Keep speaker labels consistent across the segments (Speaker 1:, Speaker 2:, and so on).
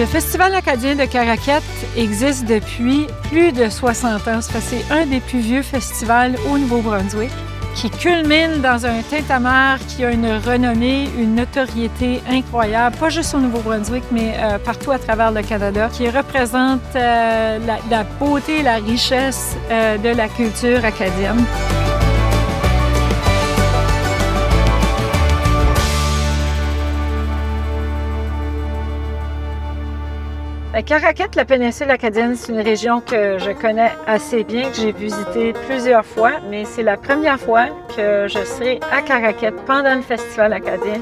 Speaker 1: Le Festival acadien de Caraquette existe depuis plus de 60 ans. C'est un des plus vieux festivals au Nouveau-Brunswick qui culmine dans un tintamarre qui a une renommée, une notoriété incroyable, pas juste au Nouveau-Brunswick, mais partout à travers le Canada, qui représente la beauté et la richesse de la culture acadienne. La Caraquette, la péninsule acadienne, c'est une région que je connais assez bien, que j'ai visitée plusieurs fois, mais c'est la première fois que je serai à Caraquette pendant le Festival acadien.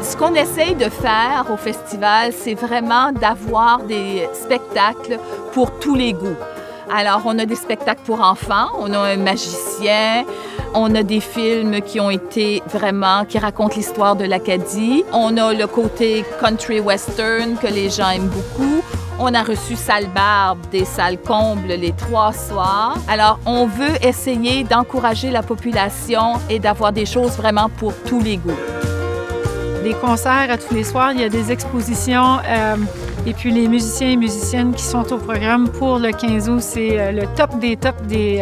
Speaker 2: Ce qu'on essaye de faire au festival, c'est vraiment d'avoir des spectacles pour tous les goûts. Alors, on a des spectacles pour enfants, on a un magicien, on a des films qui ont été vraiment, qui racontent l'histoire de l'Acadie. On a le côté country western que les gens aiment beaucoup. On a reçu Salle Barbe, des salles combles les 3 soirs. Alors, on veut essayer d'encourager la population et d'avoir des choses vraiment pour tous les goûts.
Speaker 1: Des concerts à tous les soirs, il y a des expositions. Et puis les musiciens et musiciennes qui sont au programme pour le 15 août, c'est le top des tops de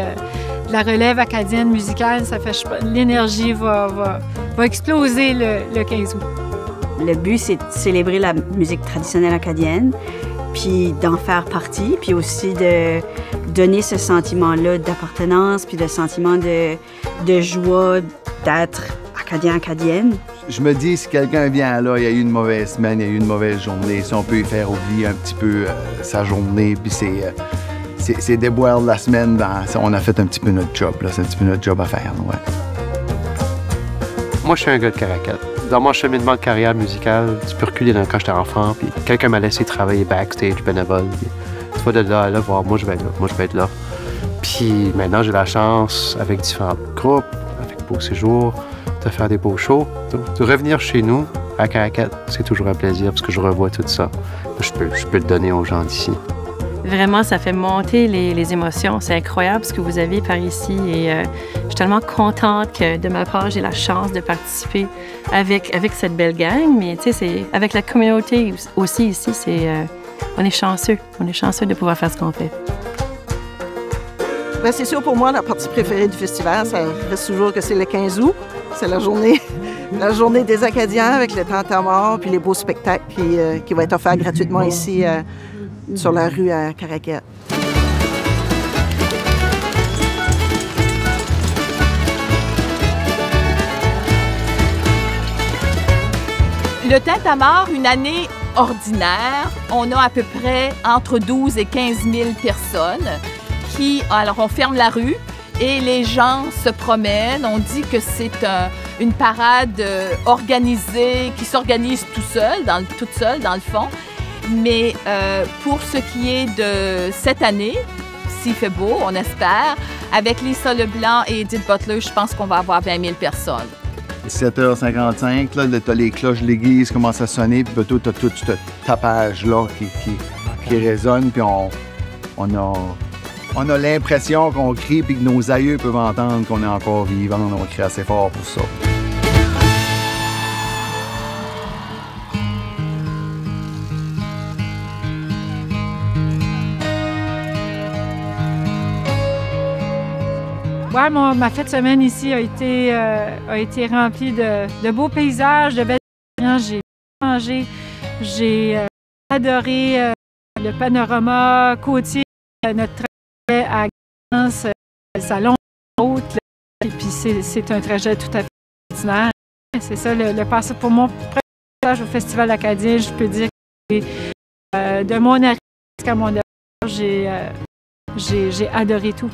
Speaker 1: la relève acadienne musicale. Ça fait l'énergie va exploser le 15 août.
Speaker 3: Le but, c'est de célébrer la musique traditionnelle acadienne, puis d'en faire partie, puis aussi de donner ce sentiment-là d'appartenance, puis le sentiment de joie d'être acadien, acadienne.
Speaker 4: Je me dis, si quelqu'un vient là, il y a eu une mauvaise semaine, il y a eu une mauvaise journée, si on peut lui faire oublier un petit peu sa journée, puis c'est déboire de la semaine, on a fait un petit peu notre job, c'est un petit peu notre job à faire, ouais.
Speaker 5: Moi, je suis un gars de Caraquette. Dans mon cheminement de carrière musicale, tu peux reculer quand j'étais enfant, puis quelqu'un m'a laissé travailler backstage, bénévole, puis tu vas de là à là voir, moi je vais être là, moi je vais être là. Puis maintenant, j'ai la chance, avec différents groupes, avec Beau Séjour, de faire des beaux shows, de revenir chez nous à Caraquette, c'est toujours un plaisir parce que je revois tout ça. Je peux le donner aux gens d'ici.
Speaker 6: Vraiment, ça fait monter les émotions. C'est incroyable ce que vous avez par ici et je suis tellement contente que de ma part, j'ai la chance de participer avec cette belle gang. Mais tu sais, avec la communauté aussi ici, on est chanceux. On est chanceux de pouvoir faire ce qu'on fait.
Speaker 7: Bien, c'est sûr, pour moi, la partie préférée du festival, ça reste toujours que c'est le 15 août. C'est la journée des Acadiens avec le tintamarre puis les beaux spectacles qui vont être offerts gratuitement ici sur la rue à Caraquette.
Speaker 2: Le tintamarre, une année ordinaire, on a à peu près entre 12 et 15 000 personnes alors on ferme la rue et les gens se promènent. On dit que c'est une parade organisée, qui s'organise toute seule dans le fond. Mais pour ce qui est de cette année, s'il fait beau, on espère, avec Lisa Leblanc et Edith Butler, je pense qu'on va avoir 20 000 personnes.
Speaker 4: 7h55, là, t'as les cloches de l'église qui commencent à sonner, puis tu as tout ce tapage-là qui résonne, puis on a l'impression qu'on crie puis que nos aïeux peuvent entendre qu'on est encore vivant. On crie assez fort pour ça.
Speaker 1: Ouais, ma fête de semaine ici a été remplie de beaux paysages, de belles expériences. J'ai mangé, j'ai adoré le panorama côtier, notre trajet à Gans, le salon de la route, et puis c'est un trajet tout à fait ordinaire. C'est ça, le passage pour mon premier passage au Festival acadien, je peux dire que de mon arrivée jusqu'à mon départ, j'ai adoré tout.